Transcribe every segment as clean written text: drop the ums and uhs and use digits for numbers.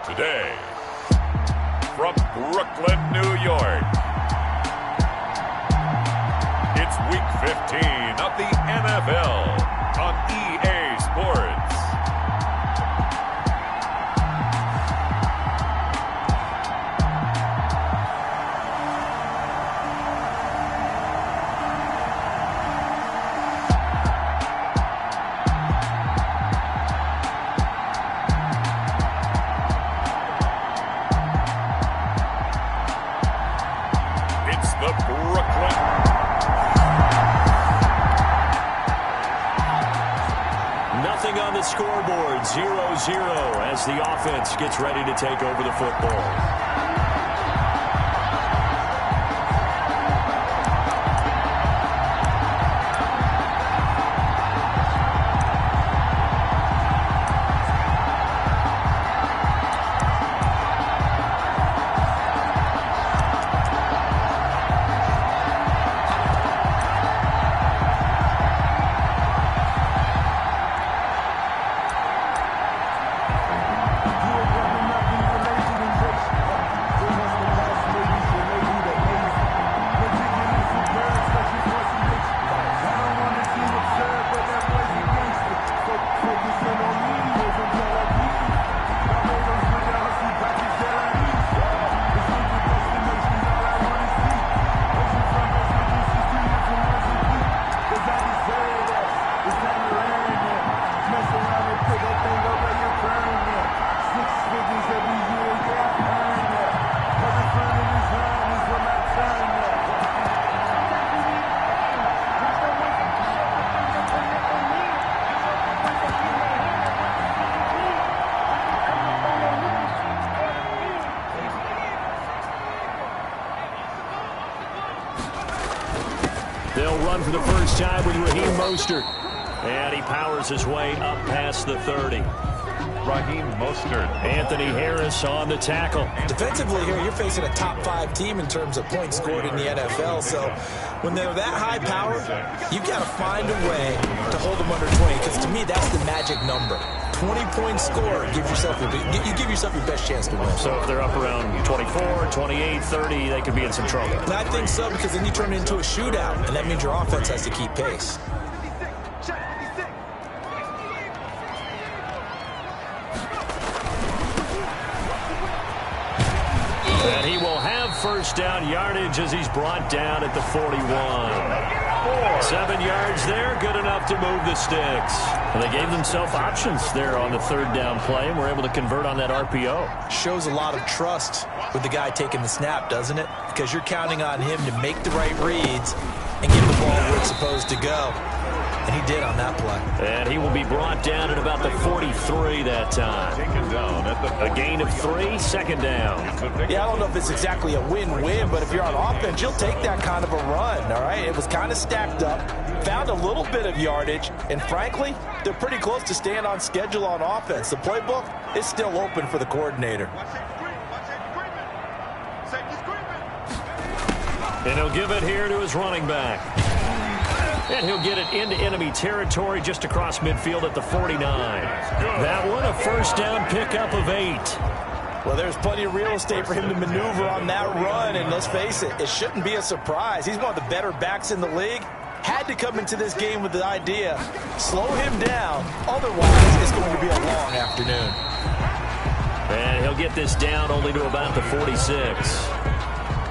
Today, from Brooklyn, New York, it's Week 15 of the NFL on EA Sports. Scoreboard 0-0 as the offense gets ready to take over the football. They'll run for the first time with Raheem Mostert. And he powers his way up past the 30. Raheem Mostert. Anthony Harris on the tackle. Defensively here, you're facing a top 5 team in terms of points scored in the NFL. So when they're that high powered, you've got to find a way to hold them under 20. Because to me, that's the magic number. 20-point score, you give yourself your best chance to win. So if they're up around 24, 28, 30, they could be in some trouble. And I think so, because then you turn it into a shootout, and that means your offense has to keep pace. And he will have first down yardage as he's brought down at the 41. 7 yards there, good enough to move the sticks. And they gave themselves options there on the third down play, and were able to convert on that RPO. Shows a lot of trust with the guy taking the snap, doesn't it? Because you're counting on him to make the right reads and get the ball where it's supposed to go. And he did on that play. And he will be brought down at about the 43 that time. Taken down at the A gain of 3, second down. Yeah, I don't know if it's exactly a win-win, but if you're on offense, you'll take that kind of a run, all right? It was kind of stacked up, found a little bit of yardage, and frankly, they're pretty close to staying on schedule on offense. The playbook is still open for the coordinator. And he'll give it here to his running back. And he'll get it into enemy territory just across midfield at the 49. That one, a first down pickup of 8. Well, there's plenty of real estate for him to maneuver on that run, and let's face it, it shouldn't be a surprise. He's one of the better backs in the league. Had to come into this game with the idea, slow him down, otherwise it's going to be a long afternoon. And he'll get this down only to about the 46.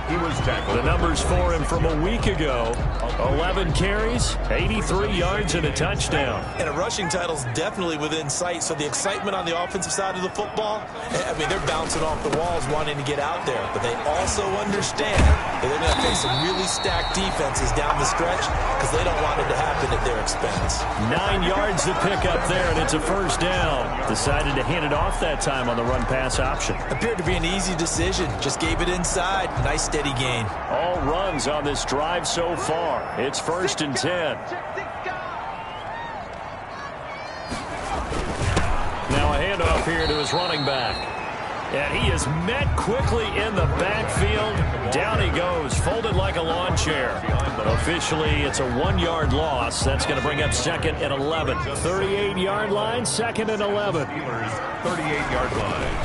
He was tackled. The numbers for him from a week ago: 11 carries, 83 yards, and a touchdown. And a rushing title's definitely within sight, so the excitement on the offensive side of the football, I mean, they're bouncing off the walls wanting to get out there, but they also understand that they're going to face some really stacked defenses down the stretch because they don't want it to happen at their expense. 9 yards to pick up there, and it's a first down. Decided to hand it off that time on the run-pass option. Appeared to be an easy decision. Just gave it inside. Nice steady gain. All runs on this drive so far. It's 1st and 10. Now a handoff here to his running back. And he is met quickly in the backfield. Down he goes, folded like a lawn chair. Officially, it's a 1-yard loss. That's going to bring up 2nd and 11. 38-yard line, 2nd and 11. 38-yard line.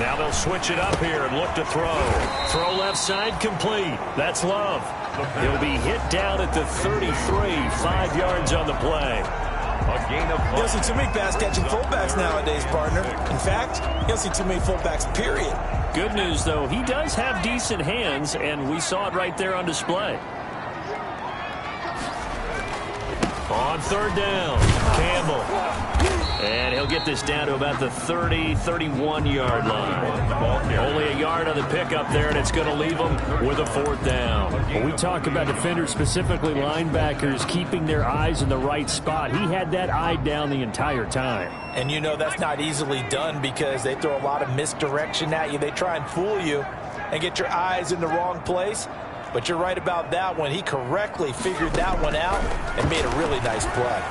Now they'll switch it up here and look to throw. Throw left side complete. That's Love. He'll be hit down at the 33, 5 yards on the play. A gain of 1. You don't see too many pass-catching fullbacks nowadays, partner. In fact, you don't see too many fullbacks, period. Good news, though, he does have decent hands, and we saw it right there on display. On third down, Campbell. And he'll get this down to about the 30, 31-yard line. Only a yard on the pickup there, and it's going to leave them with a 4th down. When we talk about defenders, specifically linebackers, keeping their eyes in the right spot, he had that eye down the entire time. And you know that's not easily done because they throw a lot of misdirection at you. They try and fool you and get your eyes in the wrong place. But you're right about that one. He correctly figured that one out and made a really nice play.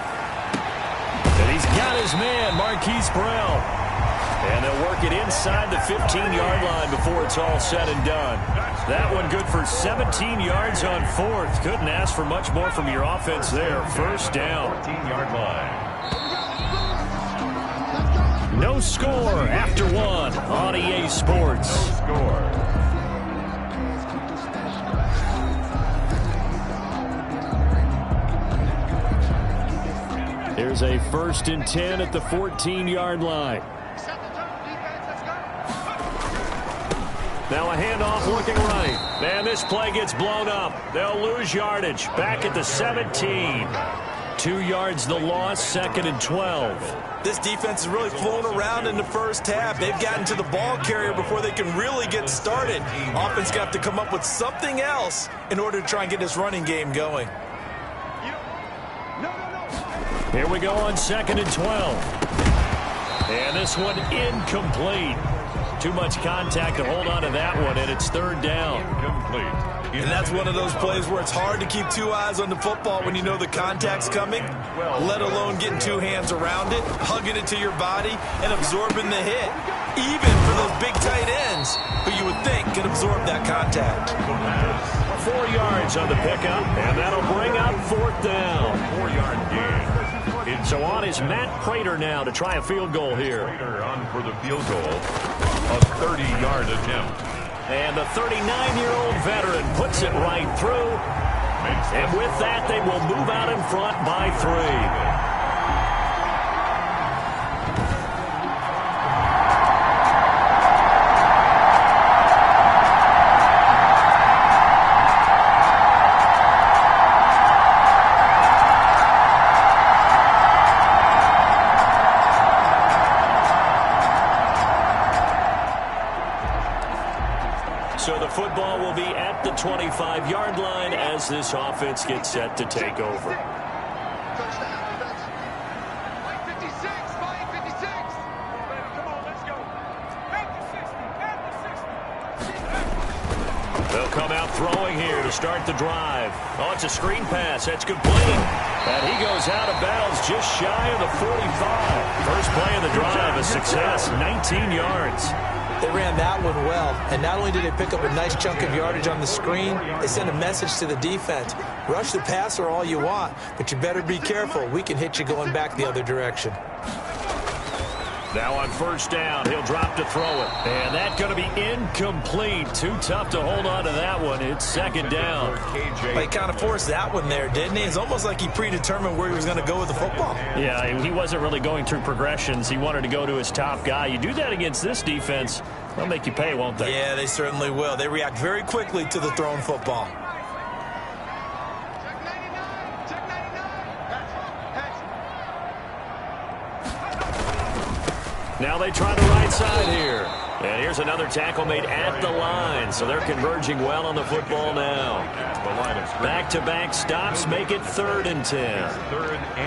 And he's got his man, Marquise Brown. And they'll work it inside the 15-yard line before it's all said and done. That one good for 17 yards on 4th. Couldn't ask for much more from your offense there. 1st down. 14-yard line. No score after 1 on EA Sports. No score. Here's a 1st and 10 at the 14-yard line. Now a handoff looking right. And this play gets blown up. They'll lose yardage. Back at the 17. 2 yards the loss, 2nd and 12. This defense is really flown around in the first half. They've gotten to the ball carrier before they can really get started. Offense got to come up with something else in order to try and get this running game going. Here we go on 2nd and 12. And this one incomplete. Too much contact to hold on to that one, and it's 3rd down. Incomplete. And that's one of those plays where it's hard to keep 2 eyes on the football when you know the contact's coming, let alone getting 2 hands around it, hugging it to your body, and absorbing the hit. Even for those big tight ends who you would think can absorb that contact. 4 yards on the pickup, and that'll bring up 4th down. 4-yard gain. So on is Matt Prater now to try a field goal here. Prater on for the field goal. A 30-yard attempt. And the 39-year-old veteran puts it right through. And with that, they will move out in front by 3. So the football will be at the 25-yard line as this offense gets set to take over. They'll come out throwing here to start the drive. Oh, it's a screen pass. That's complete. And he goes out of bounds just shy of the 45. First play of the drive, a success, 19 yards. They ran that one well, and not only did they pick up a nice chunk of yardage on the screen, they sent a message to the defense. Rush the passer all you want, but you better be careful. We can hit you going back the other direction. Now on 1st down, he'll drop to throw it. And that's going to be incomplete. Too tough to hold on to that one. It's 2nd down. But he kind of forced that one there, didn't he? It's almost like he predetermined where he was going to go with the football. Yeah, he wasn't really going through progressions. He wanted to go to his top guy. You do that against this defense, they'll make you pay, won't they? Yeah, they certainly will. They react very quickly to the thrown football. Now they try the right side here. And here's another tackle made at the line. So they're converging well on the football now. Back-to-back stops make it 3rd and 10.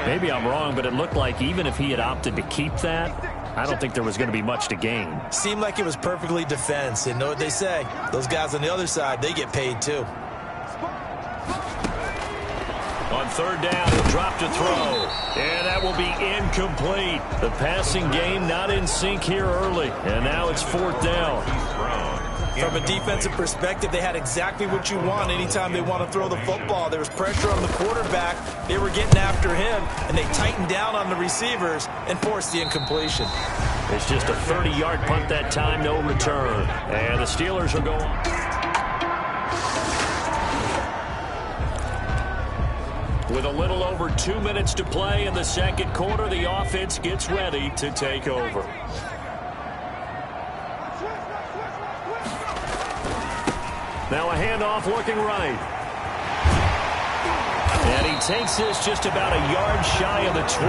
Maybe I'm wrong, but it looked like even if he had opted to keep that, I don't think there was going to be much to gain. Seemed like it was perfectly defense. And know what they say? Those guys on the other side, they get paid too. On 3rd down, he'll drop to throw. And that will be incomplete. The passing game not in sync here early. And now it's 4th down. From a defensive perspective, they had exactly what you want anytime they want to throw the football. There was pressure on the quarterback. They were getting after him, and they tightened down on the receivers and forced the incompletion. It's just a 30-yard punt that time, no return. And the Steelers are going. With a little over 2 minutes to play in the second quarter, the offense gets ready to take over. Now a handoff looking right. And he takes this just about a yard shy of the 20.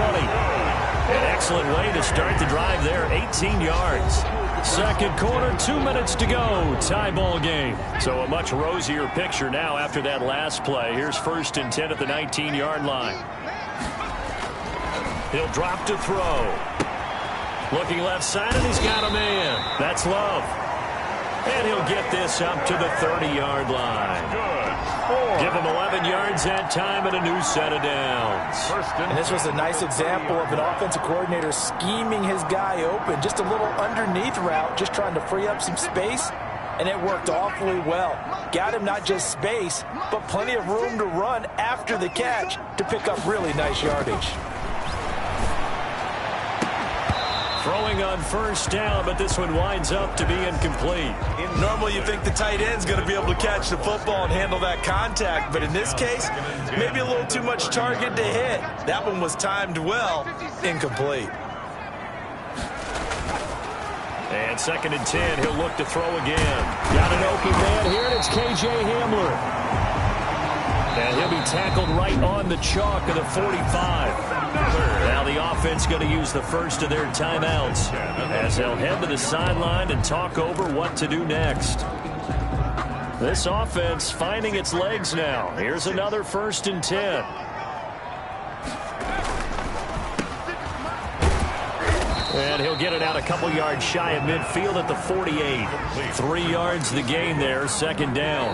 An excellent way to start the drive there, 18 yards. Second quarter, 2 minutes to go. Tie ball game. So a much rosier picture now after that last play. Here's 1st and 10 at the 19-yard line. He'll drop to throw. Looking left side, and he's got a man. That's Love. And he'll get this up to the 30-yard line. Give him 11 yards that time and a new set of downs. And this was a nice example of an offensive coordinator scheming his guy open. Just a little underneath route, just trying to free up some space. And it worked awfully well. Got him not just space, but plenty of room to run after the catch to pick up really nice yardage. Throwing on 1st down, but this one winds up to be incomplete. Normally you think the tight end's going to be able to catch the football and handle that contact, but in this case, maybe a little too much target to hit. That one was timed well, incomplete. And 2nd and 10, he'll look to throw again. Got an open man here, and it's K.J. Hamler. And he'll be tackled right on the chalk of the 45. Now the offense going to use the first of their timeouts as they'll head to the sideline and talk over what to do next. This offense finding its legs now. Here's another 1st and 10. And he'll get it out a couple yards shy of midfield at the 48. 3 yards the gain there, 2nd down.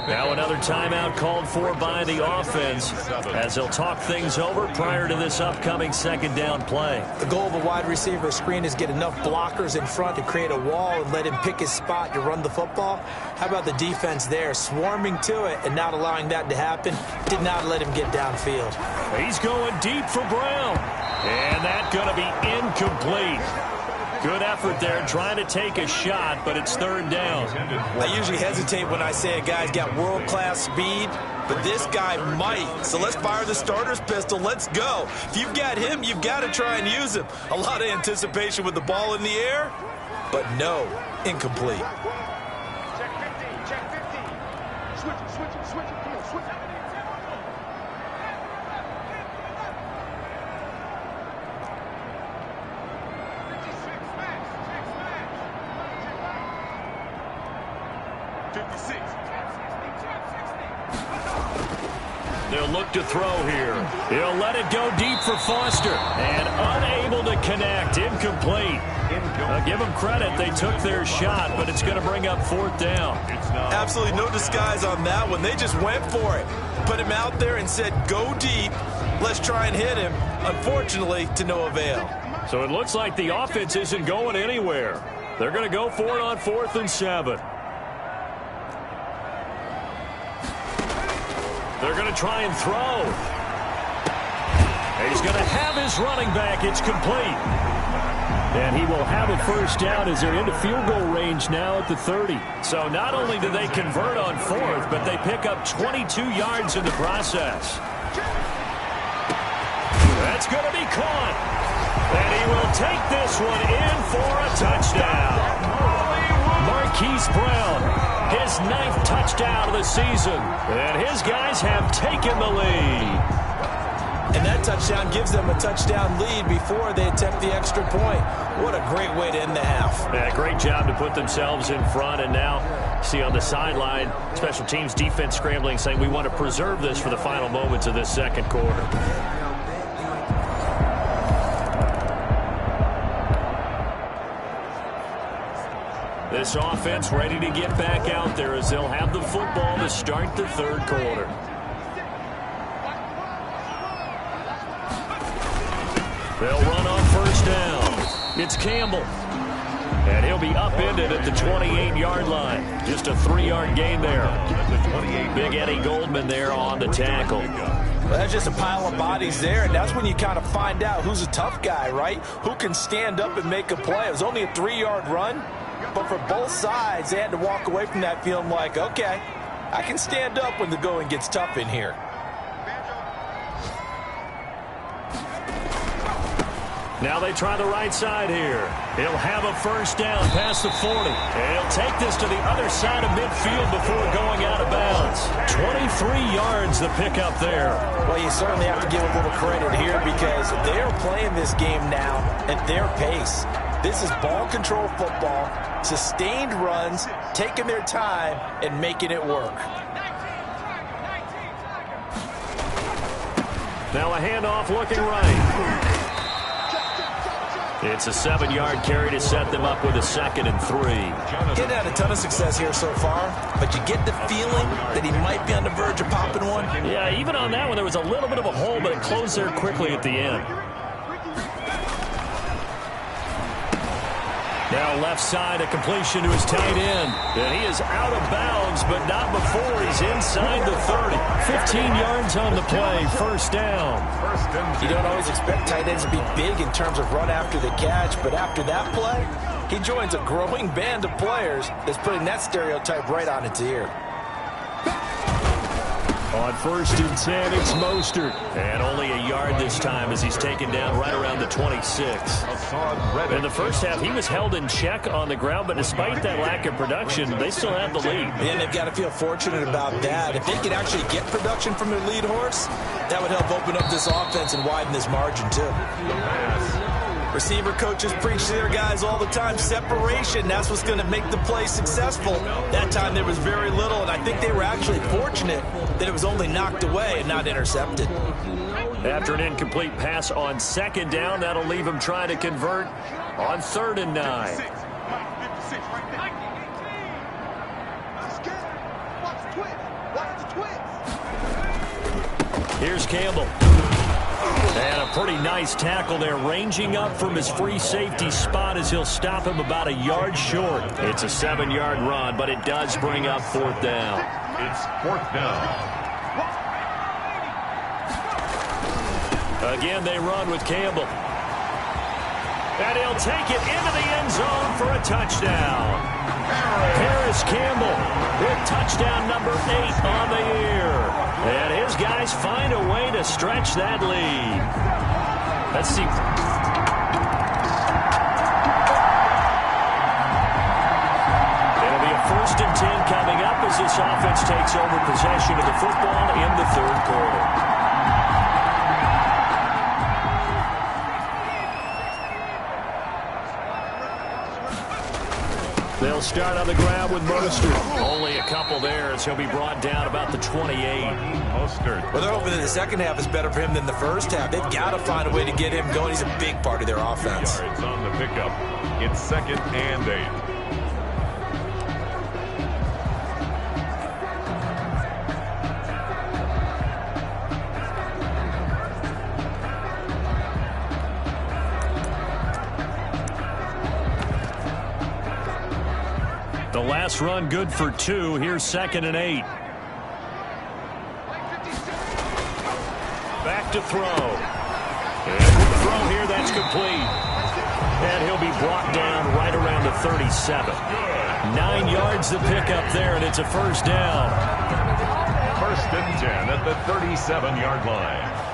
Now another timeout called for by the offense as they'll talk things over prior to this upcoming 2nd down play. The goal of a wide receiver screen is get enough blockers in front to create a wall and let him pick his spot to run the football. How about the defense there, swarming to it and not allowing that to happen? Did not let him get downfield. He's going deep for Brown. And that's going to be incomplete. Good effort there trying to take a shot, but it's 3rd down. I usually hesitate when I say a guy's got world-class speed, but this guy might. So let's fire the starter's pistol. Let's go. If you've got him, you've got to try and use him. A lot of anticipation with the ball in the air, but no, incomplete. Check 15, check 15. Switch it, come on, switch it. They'll look to throw here. He'll let it go deep for Foster. And unable to connect. Incomplete. Give them credit. They took their shot, but it's going to bring up 4th down. Absolutely no disguise on that one. They just went for it. Put him out there and said, go deep. Let's try and hit him. Unfortunately, to no avail. So it looks like the offense isn't going anywhere. They're going to go for it on 4th and 7. They're going to try and throw. And he's going to have his running back. It's complete. And he will have a 1st down as they're into field goal range now at the 30. So not only do they convert on 4th, but they pick up 22 yards in the process. That's going to be caught. And he will take this one in for a touchdown. Marquise Brown. His 9th touchdown of the season. And his guys have taken the lead. And that touchdown gives them a touchdown lead before they attempt the extra point. What a great way to end the half. Yeah, great job to put themselves in front. And now, see on the sideline, special teams defense scrambling, saying we want to preserve this for the final moments of this 2nd quarter. This offense ready to get back out there as they'll have the football to start the 3rd quarter. They'll run on 1st down. It's Campbell. And he'll be upended at the 28-yard line. Just a 3-yard gain there. Big Eddie Goldman there on the tackle. Well, that's just a pile of bodies there, and that's when you kind of find out who's a tough guy, right? Who can stand up and make a play. It was only a 3-yard run, but for both sides, they had to walk away from that feeling like, okay, I can stand up when the going gets tough in here. Now they try the right side here. He'll have a first down past the 40. And he'll take this to the other side of midfield before going out of bounds. 23 yards the pickup there. Well, you certainly have to give a little credit here because they're playing this game now at their pace. This is ball control football, sustained runs, taking their time and making it work. Now a handoff looking right. It's a 7-yard carry to set them up with a 2nd and 3. Getting had a ton of success here so far, but you get the feeling that he might be on the verge of popping one. Yeah, even on that one, there was a little bit of a hole, but it closed there quickly at the end. Now left side, a completion to his tight end. And he is out of bounds, but not before he's inside the 30. 15 yards on the play, first down. You don't always expect tight ends to be big in terms of run after the catch, but after that play, he joins a growing band of players that's putting that stereotype right on its ear. On 1st and 10, it's Mostert. And only a yard this time as he's taken down right around the 26. In the first half, he was held in check on the ground, but despite that lack of production, they still have the lead. And they've got to feel fortunate about that. If they could actually get production from their lead horse, that would help open up this offense and widen this margin, too. Receiver coaches preach to their guys all the time. Separation, that's what's going to make the play successful. That time there was very little, and I think they were actually fortunate that it was only knocked away and not intercepted. After an incomplete pass on 2nd down, that'll leave him trying to convert on 3rd and 9. Here's Campbell. And a pretty nice tackle there, ranging up from his free safety spot as he'll stop him about a yard short. It's a 7-yard run, but it does bring up 4th down. It's 4th down. Again, they run with Campbell. And he'll take it into the end zone for a touchdown. Harris Campbell with touchdown number 8 on the year. And his guys find a way to stretch that lead. Let's see. It'll be a 1st and 10 coming up as this offense takes over possession of the football in the 3rd quarter. They'll start on the ground with Mostert. Only a couple there as he'll be brought down about the 28. Mostert. Well, they're hoping that the second half is better for him than the first half. They've got to find a way to get him going. He's a big part of their offense. It's on the pickup. It's 2nd and 8. The last run good for 2. Here's 2nd and 8. Back to throw. And with the throw here, that's complete. And he'll be brought down right around the 37. 9 yards to pick up there, and it's a first down. 1st and 10 at the 37-yard line.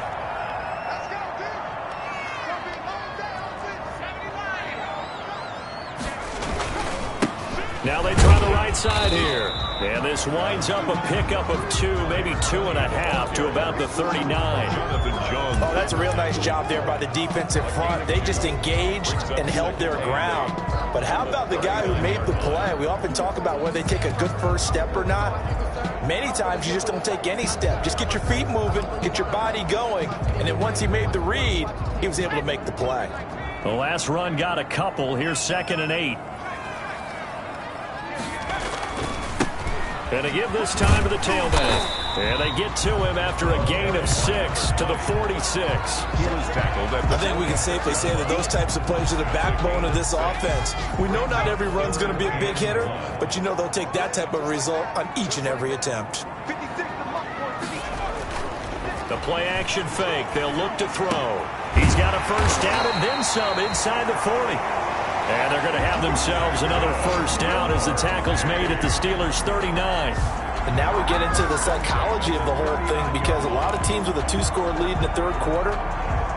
Now they try the right side here. And this winds up a pickup of 2, maybe 2.5 to about the 39. Oh, that's a real nice job there by the defensive front. They just engaged and held their ground. But how about the guy who made the play? We often talk about whether they take a good first step or not. Many times you just don't take any step. Just get your feet moving, get your body going. And then once he made the read, he was able to make the play. The last run got a couple. Here's 2nd and 8. And to give this time to the tailback. And they get to him after a gain of 6 to the 46. He was tackled at the I think we can safely say that those types of plays are the backbone of this offense. We know not every run's going to be a big hitter, but you know they'll take that type of result on each and every attempt. The play action fake. They'll look to throw. He's got a first down and then some inside the 40. And they're going to have themselves another first down as the tackle's made at the Steelers' 39. And now we get into the psychology of the whole thing, because a lot of teams with a 2-score lead in the third quarter,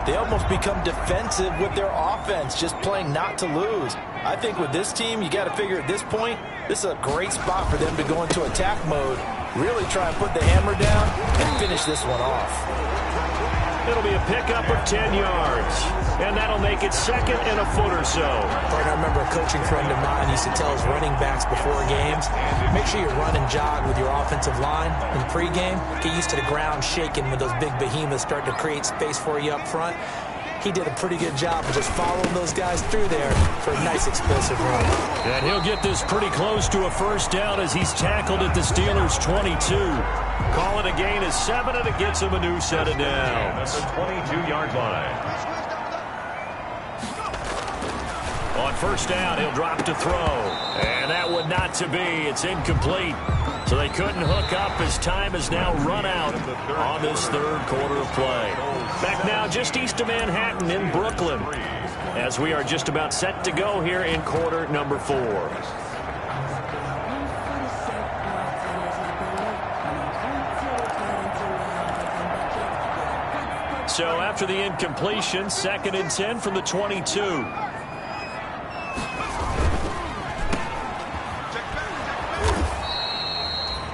they almost become defensive with their offense, just playing not to lose. I think with this team, you got to figure at this point, this is a great spot for them to go into attack mode, really try and put the hammer down and finish this one off. It'll be a pickup of 10 yards, and that'll make it second and a foot or so. I remember a coaching friend of mine used to tell his running backs before games, make sure you run and jog with your offensive line in pregame. Get used to the ground shaking when those big behemoths start to create space for you up front. He did a pretty good job of just following those guys through there for a nice explosive run. And he'll get this pretty close to a first down as he's tackled at the Steelers' 22. Call it a gain of 7, and it gets him a new set of downs. At the 22-yard line. On first down, he'll drop to throw. And that one not to be. It's incomplete. So they couldn't hook up as time has now run out on this third quarter of play. Back now just east of Manhattan in Brooklyn, as we are just about set to go here in quarter number 4. So after the incompletion, 2nd and 10 from the 22.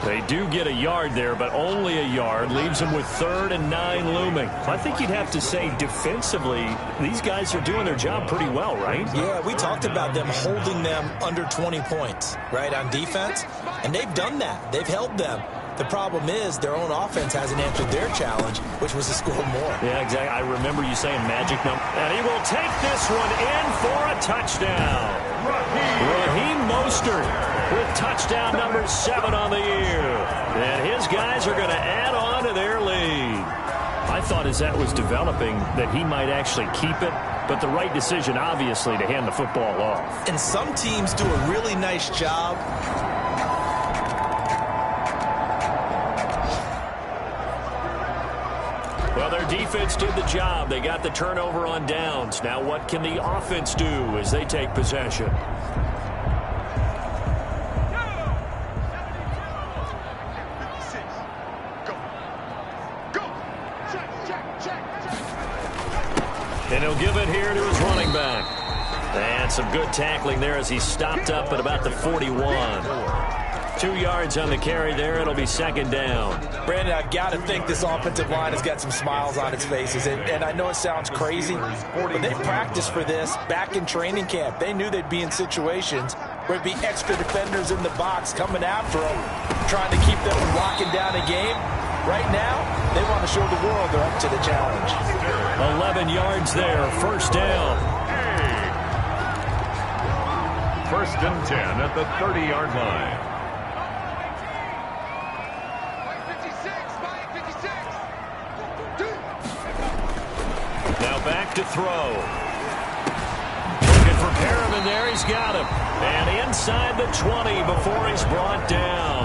They do get a yard there, but only a yard. Leaves them with 3rd and 9 looming. I think you'd have to say defensively, these guys are doing their job pretty well, right? Yeah, we talked about them holding them under 20 points, right, on defense. And they've done that. They've held them. The problem is their own offense hasn't answered their challenge, which was to score more. Yeah, exactly. I remember you saying magic number. And he will take this one in for a touchdown. Raheem Mostert with touchdown number 7 on the year. And his guys are going to add on to their lead. I thought as that was developing that he might actually keep it, but the right decision, obviously, to hand the football off. And some teams do a really nice job. Well, their defense did the job. They got the turnover on downs. Now what can the offense do as they take possession? And he'll give it here to his running back. And some good tackling there as he stopped up at about the 41. 2 yards on the carry there. It'll be 2nd down. Brandon, I've got to think this offensive line has got some smiles on its faces. And I know it sounds crazy, but they practiced for this back in training camp. They knew they'd be in situations where it'd be extra defenders in the box coming after them, trying to keep them from locking down a game. Right now, they want to show the world they're up to the challenge. 11 yards there. First down. First and 10 at the 30-yard line. Now back to throw. Looking for Perriman there. He's got him. And inside the 20 before he's brought down.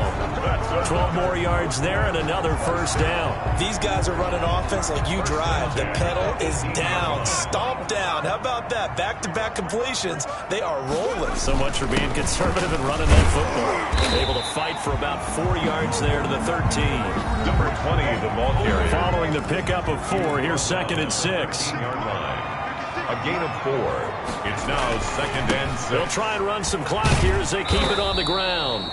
12 more yards there and another first down. These guys are running offense like you drive. The pedal is down. Stomp down. How about that? Back-to-back completions. They are rolling. So much for being conservative and running that football. Able to fight for about 4 yards there to the 13. Number 20, the ball carrier. Following the pickup of 4, here's 2nd and 6. Yard line. A gain of 4. It's now 2nd and 6. They'll try and run some clock here as they keep it on the ground.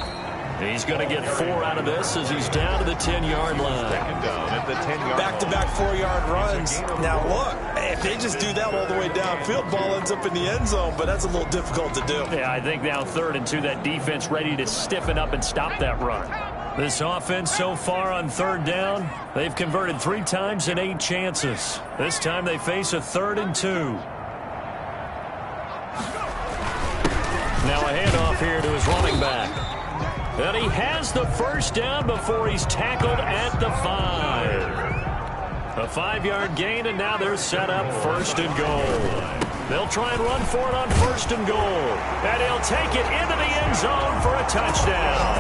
He's going to get 4 out of this as he's down to the 10-yard line. Second down at the 10-yard Back-to-back 4-yard runs. Now, look, if they just do that all the way downfield, ball ends up in the end zone, but that's a little difficult to do. Yeah, I think now 3rd and 2, that defense ready to stiffen up and stop that run. This offense so far on 3rd down, they've converted 3 times in 8 chances. This time they face a 3rd and 2. Now a handoff here to his running back. And he has the first down before he's tackled at the 5. A 5-yard gain, and now they're set up 1st and goal. They'll try and run for it on 1st and goal. And he'll take it into the end zone for a touchdown.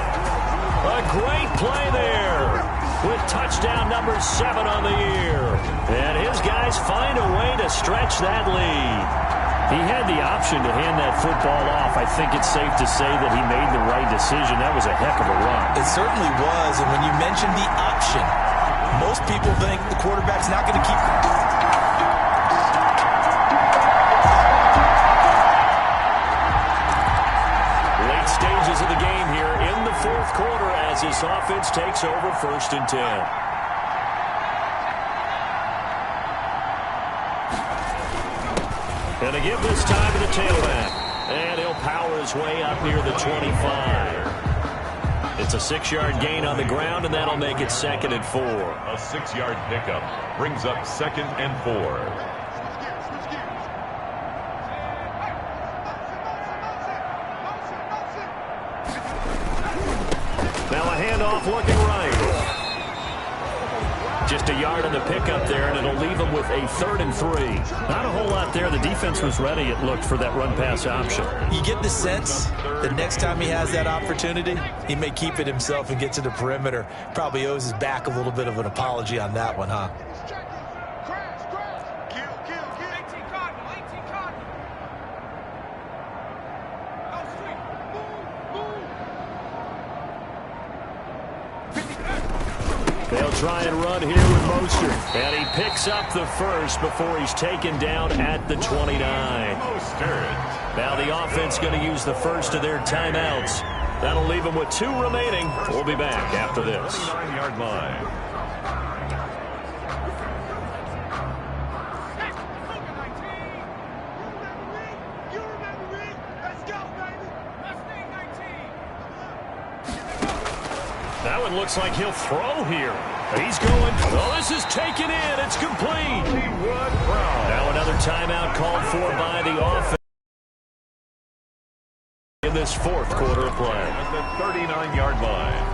A great play there with touchdown number 7 on the year. And his guys find a way to stretch that lead. He had the option to hand that football off. I think it's safe to say that he made the right decision. That was a heck of a run. It certainly was. And when you mentioned the option, most people think the quarterback's not going to keep... Late stages of the game here in the 4th quarter as this offense takes over 1st and 10. And to give this time to the tailback. And he'll power his way up near the 25. It's a 6-yard gain on the ground, and that'll make it 2nd and 4. A 6-yard pickup brings up 2nd and 4. Now a handoff looking right. Just a yard on the pickup there, and it'll leave him with a 3rd and 3. Not a whole lot there. The defense was ready, it looked, for that run-pass option. You get the sense that next time he has that opportunity, he may keep it himself and get to the perimeter. Probably owes his back a little bit of an apology on that one, huh? They'll try and run here with Mostert. And he picks up the first before he's taken down at the 29. Now the offense going to use the first of their timeouts. That'll leave them with 2 remaining. We'll be back after this. 39-yard line. That one looks like he'll throw here. He's going. Oh, this is taken in. It's complete. Now another timeout called for by the offense in this 4th quarter of play. At the 39-yard line.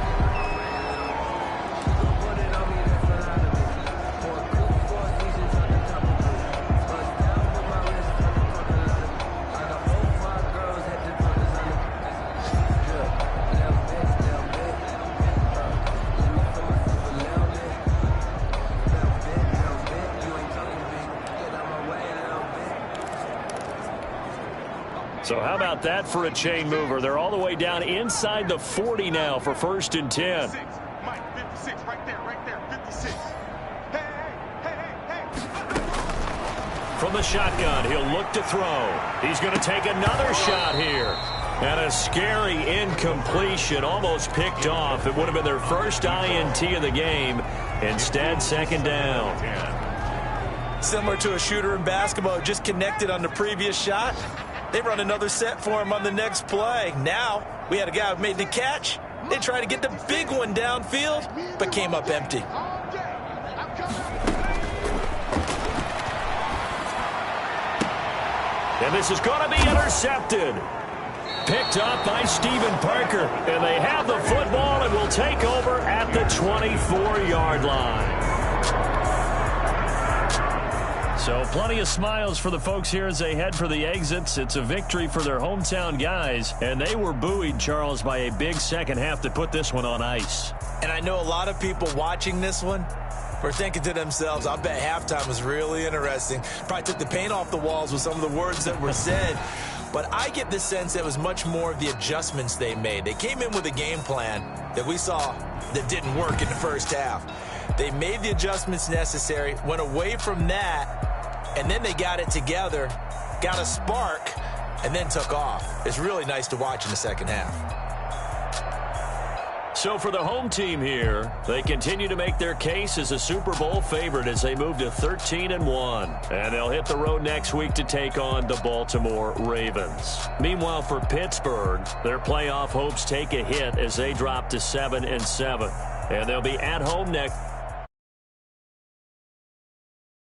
So how about that for a chain mover? They're all the way down inside the 40 now for 1st and 10. Mike, 56, right there, 56. Hey. From the shotgun, he'll look to throw. He's going to take another shot here. And a scary incompletion, almost picked off. It would have been their first INT of the game. Instead, 2nd down. Similar to a shooter in basketball, just connected on the previous shot. They run another set for him on the next play. Now, we had a guy who made the catch. They tried to get the big one downfield, but came up empty. And this is going to be intercepted. Picked up by Stephen Parker. And they have the football and will take over at the 24-yard line. So plenty of smiles for the folks here as they head for the exits. It's a victory for their hometown guys. And they were buoyed, Charles, by a big second half to put this one on ice. And I know a lot of people watching this one were thinking to themselves, I bet halftime was really interesting. Probably took the paint off the walls with some of the words that were said. But I get the sense that was much more of the adjustments they made. They came in with a game plan that we saw that didn't work in the first half. They made the adjustments necessary, went away from that, and then they got it together, got a spark, and then took off. It's really nice to watch in the second half. So for the home team here, they continue to make their case as a Super Bowl favorite as they move to 13-1. And they'll hit the road next week to take on the Baltimore Ravens. Meanwhile, for Pittsburgh, their playoff hopes take a hit as they drop to 7-7. And they'll be at home next.